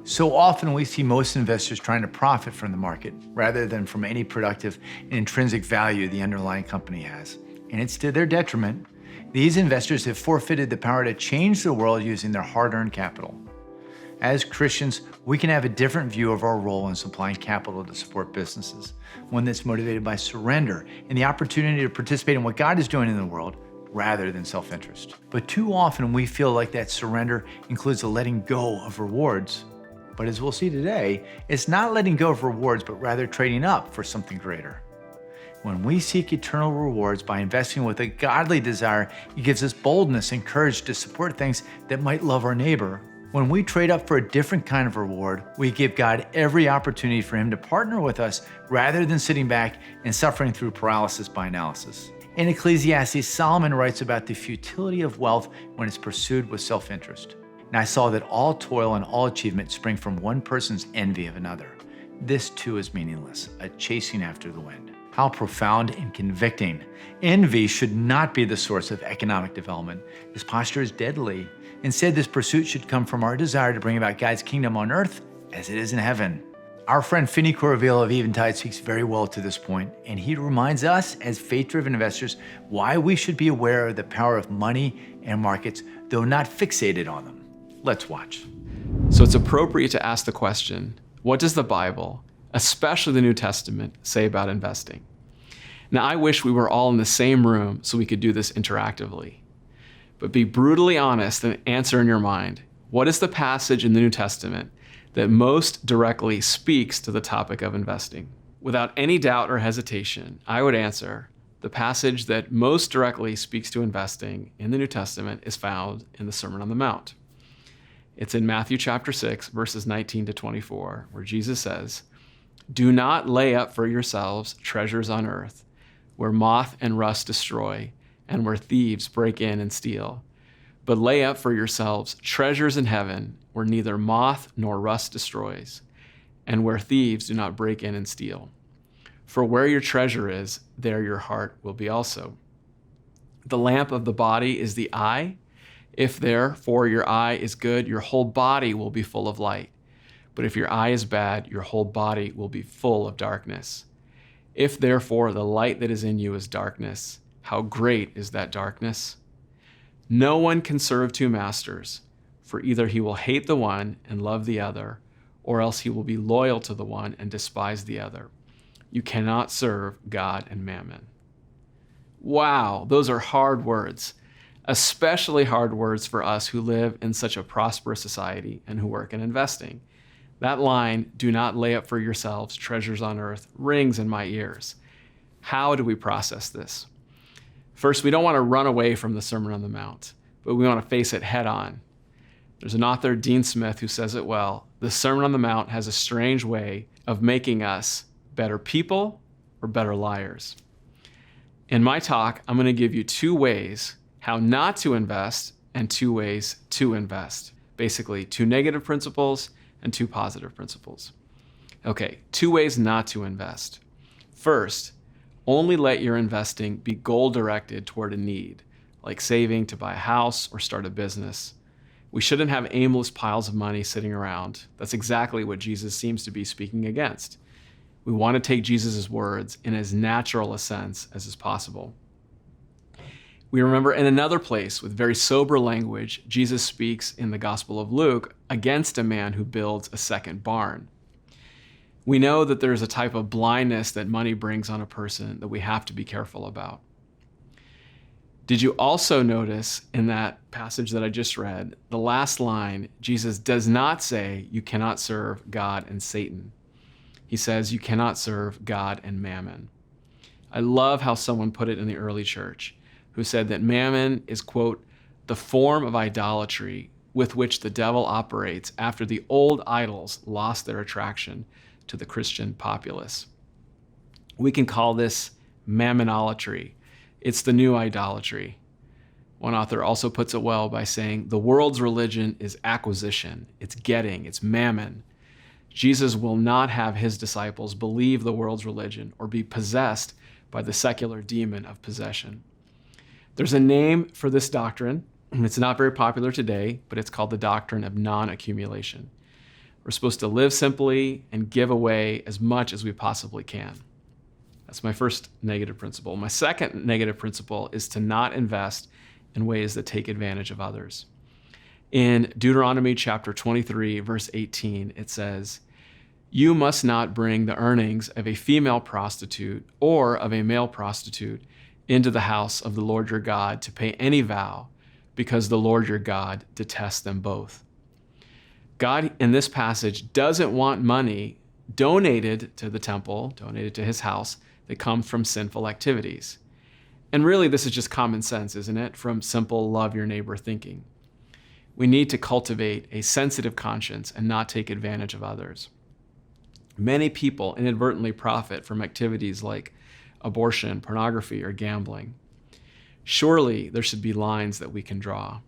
So often we see most investors trying to profit from the market rather than from any productive and intrinsic value the underlying company has. And it's to their detriment. These investors have forfeited the power to change the world using their hard-earned capital. As Christians, we can have a different view of our role in supplying capital to support businesses, one that's motivated by surrender and the opportunity to participate in what God is doing in the world rather than self-interest. But too often we feel like that surrender includes the letting go of rewards. But as we'll see today, it's not letting go of rewards, but rather trading up for something greater. When we seek eternal rewards by investing with a godly desire, it gives us boldness and courage to support things that might love our neighbor. When we trade up for a different kind of reward, we give God every opportunity for Him to partner with us rather than sitting back and suffering through paralysis by analysis. In Ecclesiastes, Solomon writes about the futility of wealth when it's pursued with self-interest. And I saw that all toil and all achievement spring from one person's envy of another. This too is meaningless, a chasing after the wind. How profound and convicting. Envy should not be the source of economic development. This posture is deadly. Instead, this pursuit should come from our desire to bring about God's kingdom on earth as it is in heaven. Our friend Finny Kuruvilla of Eventide speaks very well to this point, and he reminds us as faith-driven investors why we should be aware of the power of money and markets, though not fixated on them. Let's watch. So it's appropriate to ask the question, what does the Bible, especially the New Testament, say about investing? Now, I wish we were all in the same room so we could do this interactively. But be brutally honest and answer in your mind, what is the passage in the New Testament that most directly speaks to the topic of investing? Without any doubt or hesitation, I would answer, the passage that most directly speaks to investing in the New Testament is found in the Sermon on the Mount. It's in Matthew chapter 6, verses 19 to 24, where Jesus says, "Do not lay up for yourselves treasures on earth, where moth and rust destroy, and where thieves break in and steal. But lay up for yourselves treasures in heaven, where neither moth nor rust destroys, and where thieves do not break in and steal. For where your treasure is, there your heart will be also. The lamp of the body is the eye. If therefore your eye is good, your whole body will be full of light. But if your eye is bad, your whole body will be full of darkness. If therefore the light that is in you is darkness, how great is that darkness? No one can serve two masters, for either he will hate the one and love the other, or else he will be loyal to the one and despise the other. You cannot serve God and mammon." Wow, those are hard words. Especially hard words for us who live in such a prosperous society and who work in investing. That line, "Do not lay up for yourselves treasures on earth," rings in my ears. How do we process this? First, we don't want to run away from the Sermon on the Mount, but we want to face it head on. There's an author, Dean Smith, who says it well. The Sermon on the Mount has a strange way of making us better people or better liars. In my talk, I'm going to give you two ways how not to invest and two ways to invest. Basically, two negative principles and two positive principles. Okay, two ways not to invest. First, only let your investing be goal-directed toward a need, like saving to buy a house or start a business. We shouldn't have aimless piles of money sitting around. That's exactly what Jesus seems to be speaking against. We want to take Jesus' words in as natural a sense as is possible. We remember in another place with very sober language, Jesus speaks in the Gospel of Luke against a man who builds a second barn. We know that there's a type of blindness that money brings on a person that we have to be careful about. Did you also notice in that passage that I just read, the last line, Jesus does not say you cannot serve God and Satan. He says you cannot serve God and mammon. I love how someone put it in the early church, who said that mammon is, quote, "the form of idolatry with which the devil operates after the old idols lost their attraction to the Christian populace." We can call this mammonolatry. It's the new idolatry. One author also puts it well by saying, the world's religion is acquisition, it's getting, it's mammon. Jesus will not have his disciples believe the world's religion or be possessed by the secular demon of possession. There's a name for this doctrine. It's not very popular today, but it's called the doctrine of non-accumulation. We're supposed to live simply and give away as much as we possibly can. That's my first negative principle. My second negative principle is to not invest in ways that take advantage of others. In Deuteronomy chapter 23, verse 18, it says, "You must not bring the earnings of a female prostitute or of a male prostitute into the house of the Lord your God to pay any vow, because the Lord your God detests them both." God, in this passage, doesn't want money donated to the temple, donated to his house, that comes from sinful activities. And really, this is just common sense, isn't it? From simple love your neighbor thinking. We need to cultivate a sensitive conscience and not take advantage of others. Many people inadvertently profit from activities like abortion, pornography, or gambling. Surely there should be lines that we can draw.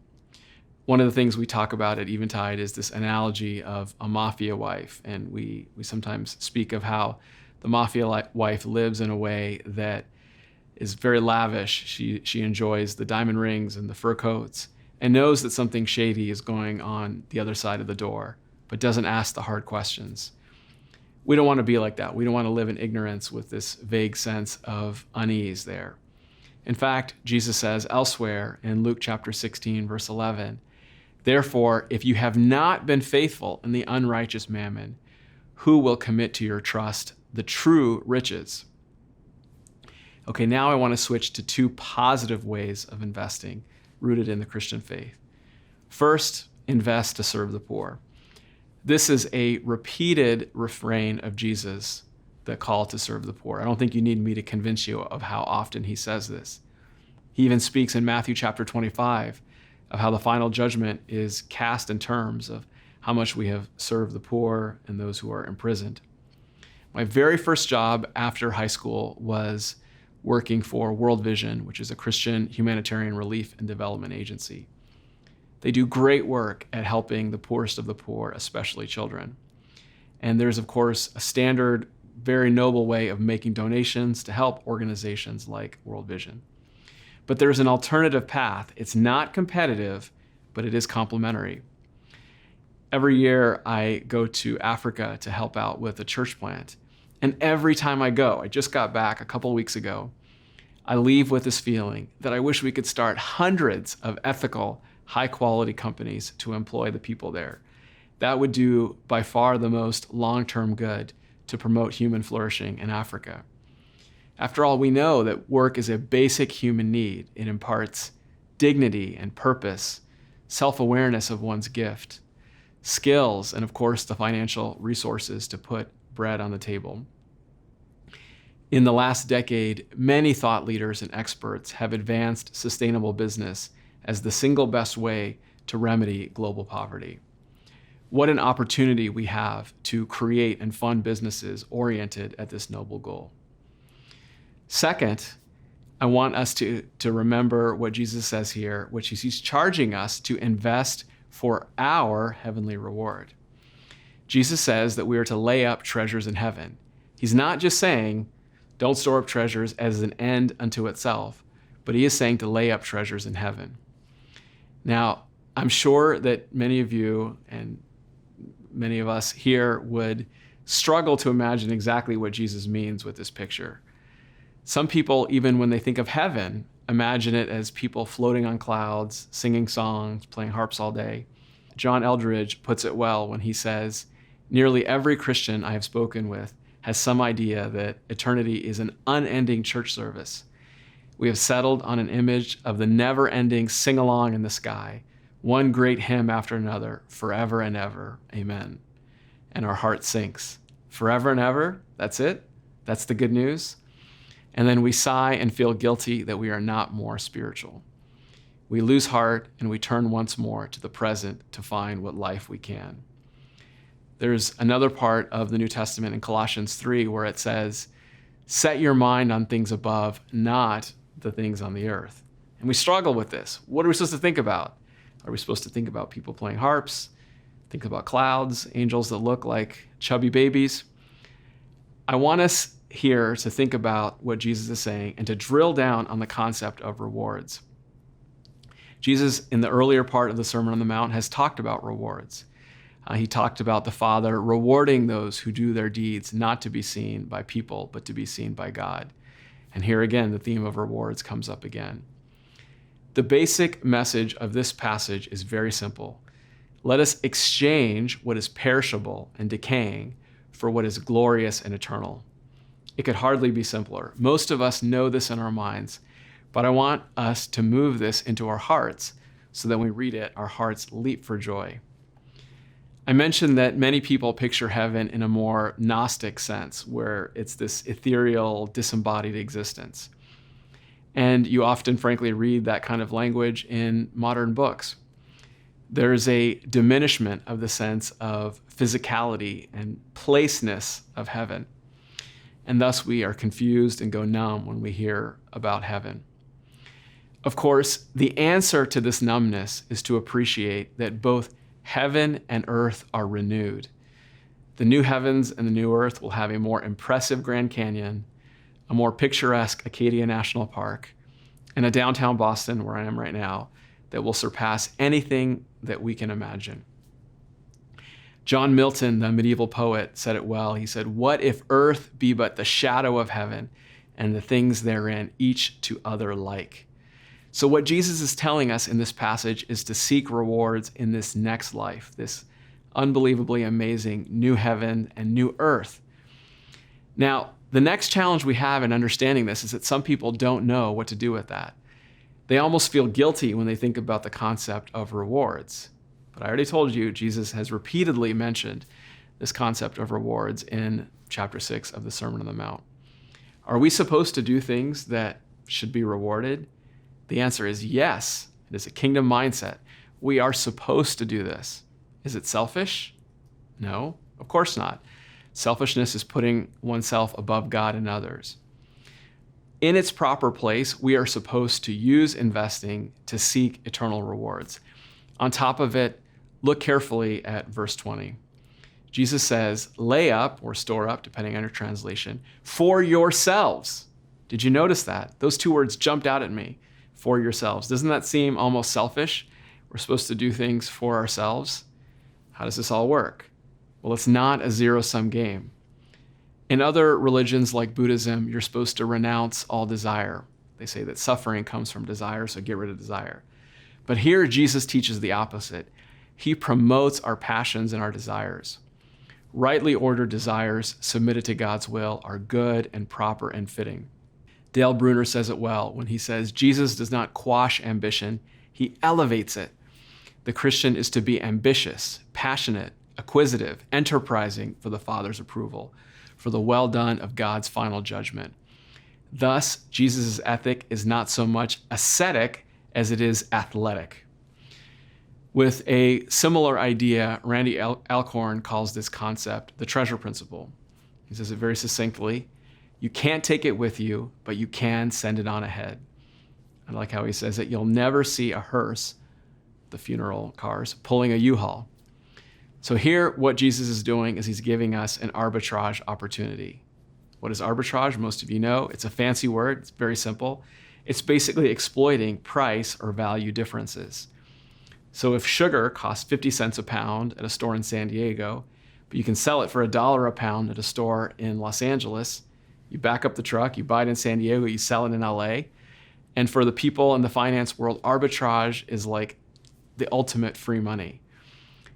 One of the things we talk about at Eventide is this analogy of a mafia wife, and we sometimes speak of how the mafia wife lives in a way that is very lavish. She enjoys the diamond rings and the fur coats and knows that something shady is going on the other side of the door, but doesn't ask the hard questions. We don't want to be like that. We don't want to live in ignorance with this vague sense of unease there. In fact, Jesus says elsewhere in Luke chapter 16, verse 11, "Therefore, if you have not been faithful in the unrighteous mammon, who will commit to your trust the true riches?" Okay, now I want to switch to two positive ways of investing rooted in the Christian faith. First, invest to serve the poor. This is a repeated refrain of Jesus, the call to serve the poor. I don't think you need me to convince you of how often he says this. He even speaks in Matthew chapter 25 of how the final judgment is cast in terms of how much we have served the poor and those who are imprisoned. My very first job after high school was working for World Vision, which is a Christian humanitarian relief and development agency. They do great work at helping the poorest of the poor, especially children. And there's, of course, a standard, very noble way of making donations to help organizations like World Vision. But there's an alternative path. It's not competitive, but it is complementary. Every year I go to Africa to help out with a church plant. And every time I go, I just got back a couple weeks ago, I leave with this feeling that I wish we could start hundreds of ethical, high-quality companies to employ the people there. That would do by far the most long-term good to promote human flourishing in Africa. After all, we know that work is a basic human need. It imparts dignity and purpose, self-awareness of one's gift, skills, and of course, the financial resources to put bread on the table. In the last decade, many thought leaders and experts have advanced sustainable business as the single best way to remedy global poverty. What an opportunity we have to create and fund businesses oriented at this noble goal. Second, I want us to remember what Jesus says here, which is he's charging us to invest for our heavenly reward. Jesus says that we are to lay up treasures in heaven. He's not just saying, don't store up treasures as an end unto itself, but he is saying to lay up treasures in heaven. Now, I'm sure that many of you and many of us here would struggle to imagine exactly what Jesus means with this picture. Some people, even when they think of heaven, imagine it as people floating on clouds, singing songs, playing harps all day. John Eldredge puts it well when he says, "Nearly every Christian I have spoken with has some idea that eternity is an unending church service. We have settled on an image of the never-ending sing-along in the sky, one great hymn after another, forever and ever, amen." And our heart sinks. Forever and ever, that's it? That's the good news? And then we sigh and feel guilty that we are not more spiritual. We lose heart and we turn once more to the present to find what life we can. There's another part of the New Testament in Colossians 3 where it says, "Set your mind on things above, not the things on the earth." And we struggle with this. What are we supposed to think about? Are we supposed to think about people playing harps? Think about clouds, angels that look like chubby babies? I want us here to think about what Jesus is saying and to drill down on the concept of rewards. Jesus, in the earlier part of the Sermon on the Mount, has talked about rewards. He talked about the Father rewarding those who do their deeds not to be seen by people, but to be seen by God. And here again, the theme of rewards comes up again. The basic message of this passage is very simple. Let us exchange what is perishable and decaying for what is glorious and eternal. It could hardly be simpler. Most of us know this in our minds, but I want us to move this into our hearts so that when we read it, our hearts leap for joy. I mentioned that many people picture heaven in a more Gnostic sense, where it's this ethereal, disembodied existence. And you often, frankly, read that kind of language in modern books. There's a diminishment of the sense of physicality and placeness of heaven. And thus we are confused and go numb when we hear about heaven. Of course, the answer to this numbness is to appreciate that both heaven and earth are renewed. The new heavens and the new earth will have a more impressive Grand Canyon, a more picturesque Acadia National Park, and a downtown Boston, where I am right now, that will surpass anything that we can imagine. John Milton, the medieval poet, said it well. He said, "What if earth be but the shadow of heaven, and the things therein each to other like?" So what Jesus is telling us in this passage is to seek rewards in this next life, this unbelievably amazing new heaven and new earth. Now, the next challenge we have in understanding this is that some people don't know what to do with that. They almost feel guilty when they think about the concept of rewards. But I already told you, Jesus has repeatedly mentioned this concept of rewards in chapter 6 of the Sermon on the Mount. Are we supposed to do things that should be rewarded? The answer is yes. It is a kingdom mindset. We are supposed to do this. Is it selfish? No, of course not. Selfishness is putting oneself above God and others. In its proper place, we are supposed to use investing to seek eternal rewards. On top of it, look carefully at verse 20. Jesus says, lay up or store up, depending on your translation, for yourselves. Did you notice that? Those two words jumped out at me. For yourselves. Doesn't that seem almost selfish? We're supposed to do things for ourselves. How does this all work? Well, it's not a zero-sum game. In other religions like Buddhism, you're supposed to renounce all desire. They say that suffering comes from desire, so get rid of desire. But here, Jesus teaches the opposite. He promotes our passions and our desires. Rightly ordered desires submitted to God's will are good and proper and fitting. Dale Bruner says it well when he says, Jesus does not quash ambition, he elevates it. The Christian is to be ambitious, passionate, acquisitive, enterprising for the Father's approval, for the well done of God's final judgment. Thus, Jesus' ethic is not so much ascetic as it is athletic. With a similar idea, Randy Alcorn calls this concept the treasure principle. He says it very succinctly. You can't take it with you, but you can send it on ahead. I like how he says that you'll never see a hearse, the funeral cars, pulling a U-Haul. So here, what Jesus is doing is he's giving us an arbitrage opportunity. What is arbitrage? Most of you know. It's a fancy word. It's very simple. It's basically exploiting price or value differences. So if sugar costs 50 cents a pound at a store in San Diego, but you can sell it for $1 a pound at a store in Los Angeles, you back up the truck, you buy it in San Diego, you sell it in LA. And for the people in the finance world, arbitrage is like the ultimate free money.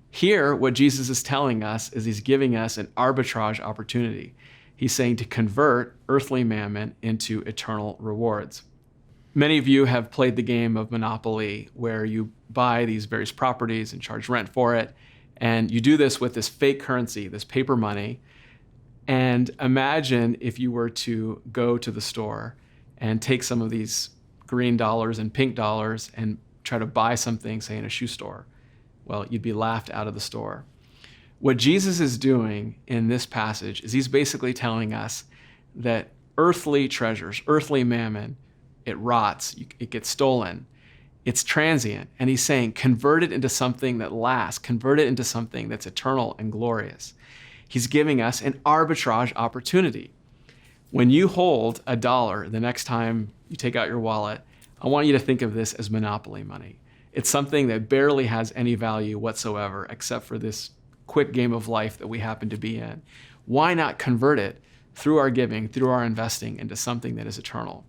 Here, what Jesus is telling us is he's giving us an arbitrage opportunity. He's saying to convert earthly mammon into eternal rewards. Many of you have played the game of Monopoly, where you buy these various properties and charge rent for it. And you do this with this fake currency, this paper money. And imagine if you were to go to the store and take some of these green dollars and pink dollars and try to buy something, say in a shoe store. Well, you'd be laughed out of the store. What Jesus is doing in this passage is he's basically telling us that earthly treasures, earthly mammon, it rots, it gets stolen, it's transient. And he's saying, convert it into something that lasts, convert it into something that's eternal and glorious. He's giving us an arbitrage opportunity. When you hold $1 the next time you take out your wallet, I want you to think of this as Monopoly money. It's something that barely has any value whatsoever except for this quick game of life that we happen to be in. Why not convert it through our giving, through our investing, into something that is eternal?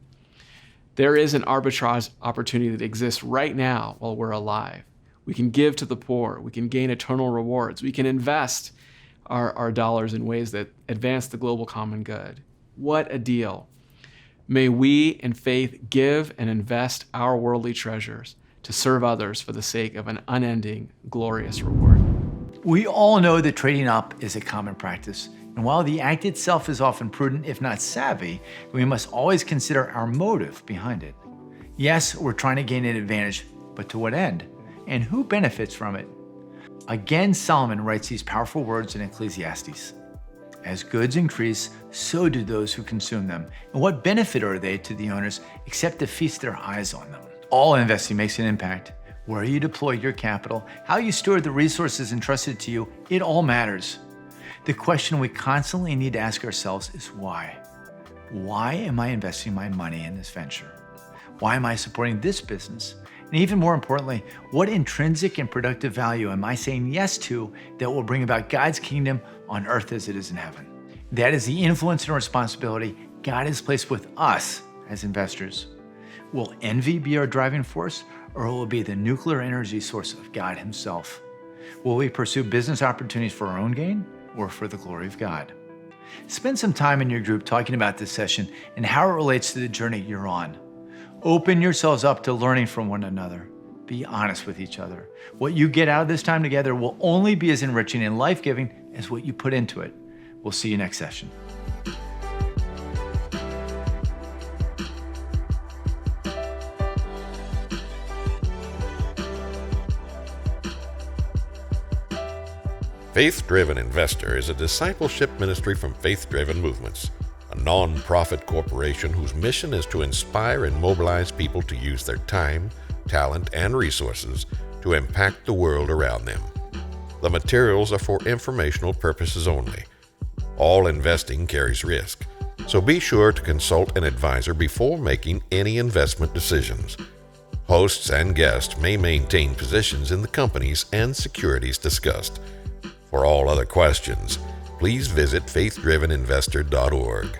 There is an arbitrage opportunity that exists right now while we're alive. We can give to the poor. We can gain eternal rewards. We can invest our dollars in ways that advance the global common good. What a deal. May we in faith give and invest our worldly treasures to serve others for the sake of an unending, glorious reward. We all know that trading up is a common practice. And while the act itself is often prudent, if not savvy, we must always consider our motive behind it. Yes, we're trying to gain an advantage, but to what end? And who benefits from it? Again, Solomon writes these powerful words in Ecclesiastes. As goods increase, so do those who consume them. And what benefit are they to the owners except to feast their eyes on them? All investing makes an impact. Where you deploy your capital, how you steward the resources entrusted to you, it all matters. The question we constantly need to ask ourselves is why? Why am I investing my money in this venture? Why am I supporting this business? And even more importantly, what intrinsic and productive value am I saying yes to that will bring about God's kingdom on earth as it is in heaven? That is the influence and responsibility God has placed with us as investors. Will envy be our driving force, or will it be the nuclear energy source of God himself? Will we pursue business opportunities for our own gain or for the glory of God? Spend some time in your group talking about this session and how it relates to the journey you're on. Open yourselves up to learning from one another. Be honest with each other. What you get out of this time together will only be as enriching and life-giving as what you put into it. We'll see you next session. Faith-Driven Investor is a discipleship ministry from Faith-Driven Movements, a non-profit corporation whose mission is to inspire and mobilize people to use their time, talent, and resources to impact the world around them. The materials are for informational purposes only. All investing carries risk, so be sure to consult an advisor before making any investment decisions. Hosts and guests may maintain positions in the companies and securities discussed. For all other questions, please visit faithdriveninvestor.org.